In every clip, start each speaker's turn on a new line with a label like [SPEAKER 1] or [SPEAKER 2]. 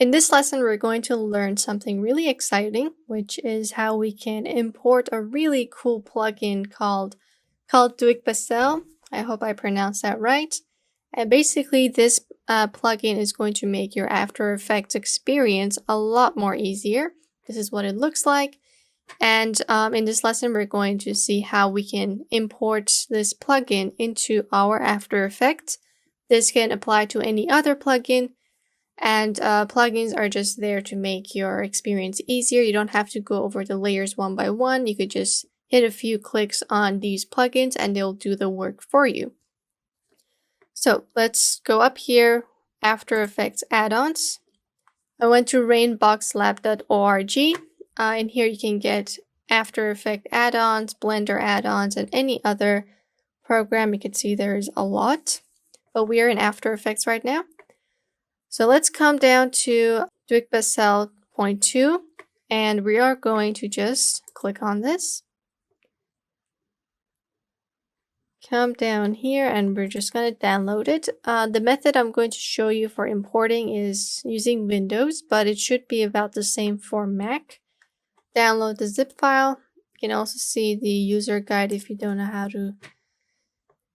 [SPEAKER 1] In this lesson, we're going to learn something really exciting, which is how we can import a really cool plugin called Duik Bassel. I hope I pronounced that right. And basically, this plugin is going to make your After Effects experience a lot more easier. This is what it looks like. And in this lesson, we're going to see how we can import this plugin into our After Effects. This can apply to any other plugin. And plugins are just there to make your experience easier. You don't have to go over the layers one by one. You could just hit a few clicks on these plugins and they'll do the work for you. So let's go up here, After Effects add-ons. I went to rainboxlab.org. In here you can get After Effects add-ons, Blender add-ons, and any other program. You can see there's a lot, but we are in After Effects right now. So let's come down to Duik Bassel 0.2, and we are going to just click on this. Come down here and we're just going to download it. The method I'm going to show you for importing is using Windows, but it should be about the same for Mac. Download the zip file. You can also see the user guide if you don't know how to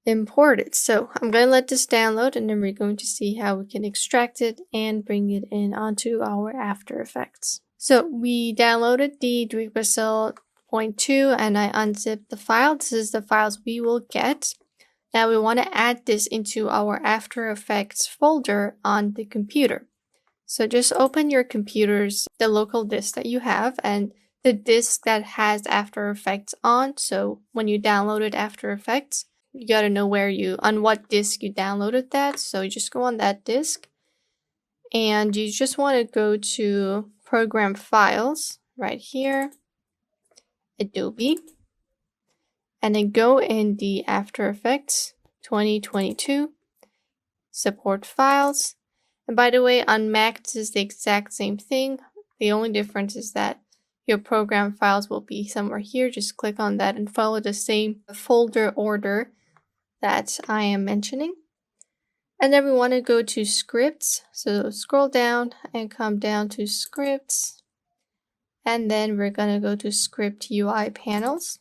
[SPEAKER 1] import it. So I'm going to let this download and then we're going to see how we can extract it and bring it in onto our After Effects. So we downloaded the Duik Bassel 0.2 and I unzipped the file. This is the files we will get. Now we want to add this into our After Effects folder on the computer. So just open your computer's, the local disk that you have and the disk that has After Effects on. So when you downloaded After Effects, you got to know on what disk you downloaded that. So you just go on that disk and you just want to go to Program Files right here, Adobe, and then go in the After Effects 2022 Support Files. And by the way, on Mac, this is the exact same thing. The only difference is that your program files will be somewhere here. Just click on that and follow the same folder order that I am mentioning. And then we want to go to Scripts. So scroll down and come down to Scripts. And then we're going to go to Script UI Panels.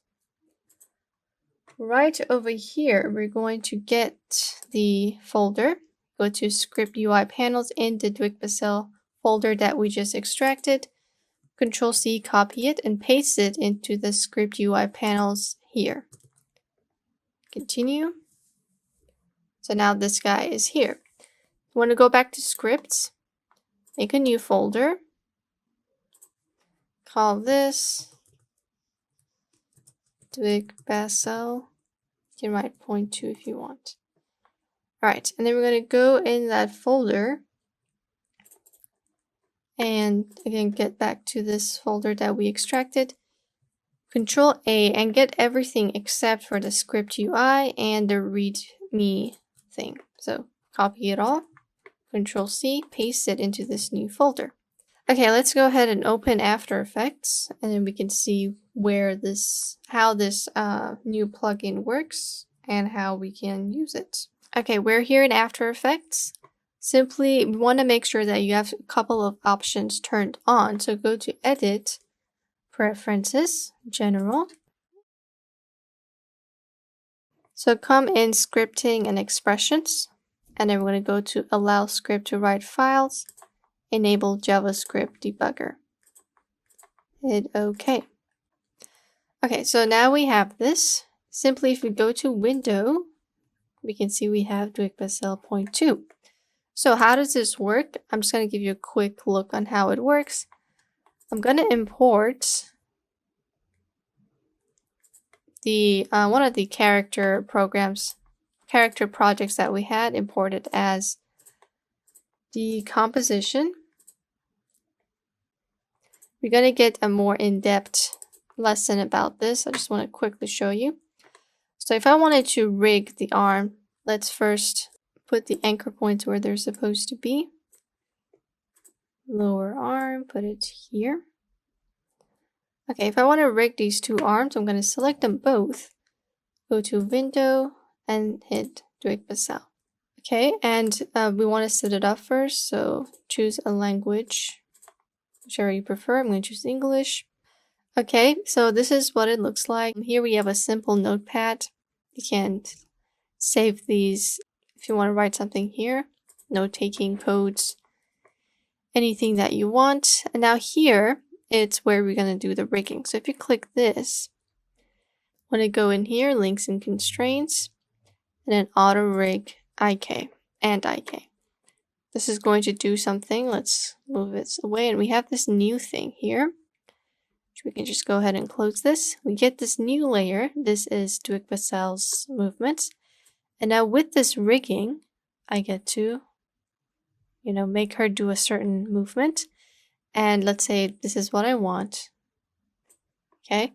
[SPEAKER 1] Right over here, we're going to get the folder. Go to Script UI Panels in the Duik Bassel folder that we just extracted. Control-C, copy it, and paste it into the Script UI Panels here. Continue. So now this guy is here. You want to go back to Scripts, make a new folder, call this Duik Bassel. You can write 0.2 if you want. Alright, and then we're going to go in that folder and again get back to this folder that we extracted. Control A and get everything except for the Script UI and the README thing. So copy it all, Control C, paste it into this new folder. Okay, let's go ahead and open After Effects and then we can see how this new plugin works and how we can use it. Okay, we're here in After Effects. Simply want to make sure that you have a couple of options turned on. So go to Edit, Preferences, General. So come in Scripting and Expressions, and then we're going to go to Allow Script to Write Files, Enable JavaScript Debugger. Hit OK. Okay, so now we have this. Simply if we go to Window, we can see we have Duik Bassel 0.2. So how does this work? I'm just going to give you a quick look on how it works. I'm going to import the one of the character projects that we had imported as the composition. We're going to get a more in-depth lesson about this. I just want to quickly show you. So if I wanted to rig the arm, let's first put the anchor points where they're supposed to be. Lower arm, put it here. Okay, if I want to rig these two arms, I'm going to select them both. Go to Window and hit Duik Bassel. Okay, and we want to set it up first, so choose a language, whichever you prefer. I'm going to choose English. Okay, so this is what it looks like. Here we have a simple notepad. You can save these if you want to write something here. Note-taking, codes, anything that you want. And now here, it's where we're going to do the rigging. So if you click this, want to go in here, links and constraints, and then auto rig IK and IK. This is going to do something. Let's move it away. And we have this new thing here. We can just go ahead and close this. We get this new layer. This is Duik Bassel's movements. And now with this rigging, I get to, make her do a certain movement. And let's say this is what I want. Okay.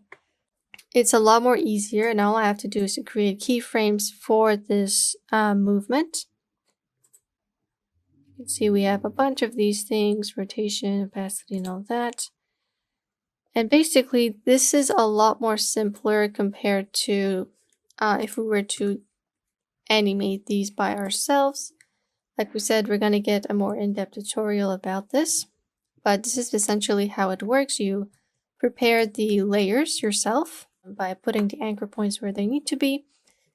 [SPEAKER 1] It's a lot more easier. And all I have to do is to create keyframes for this movement. You can see we have a bunch of these things, rotation, opacity, and all that. And basically, this is a lot more simpler compared to if we were to animate these by ourselves. Like we said, we're going to get a more in-depth tutorial about this. But this is essentially how it works. You prepare the layers yourself by putting the anchor points where they need to be.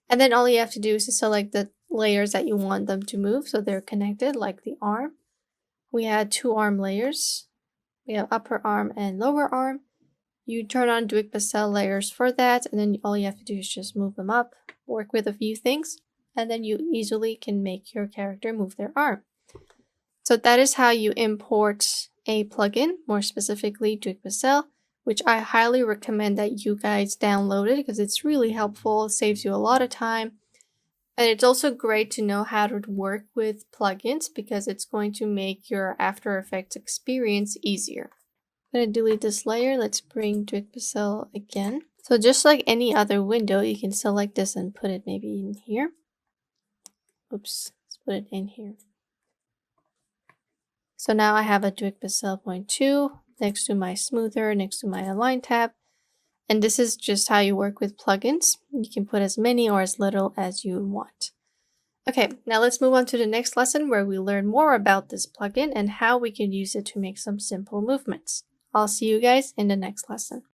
[SPEAKER 1] And then all you have to do is to select the layers that you want them to move so they're connected, like the arm. We had 2 arm layers. We have upper arm and lower arm. You turn on Duik Bassel layers for that, and then all you have to do is just move them up, work with a few things, and then you easily can make your character move their arm. So that is how you import a plugin, more specifically Duik Bassel, which I highly recommend that you guys download it because it's really helpful. It saves you a lot of time. And it's also great to know how to work with plugins because it's going to make your After Effects experience easier. I'm going to delete this layer. Let's bring Duik Bassel again. So just like any other window, you can select this and put it maybe in here. Oops, let's put it in here. So now I have a Duik Bassel 0.2 next to my smoother, next to my align tab. And this is just how you work with plugins. You can put as many or as little as you want. Okay, now let's move on to the next lesson where we learn more about this plugin and how we can use it to make some simple movements. I'll see you guys in the next lesson.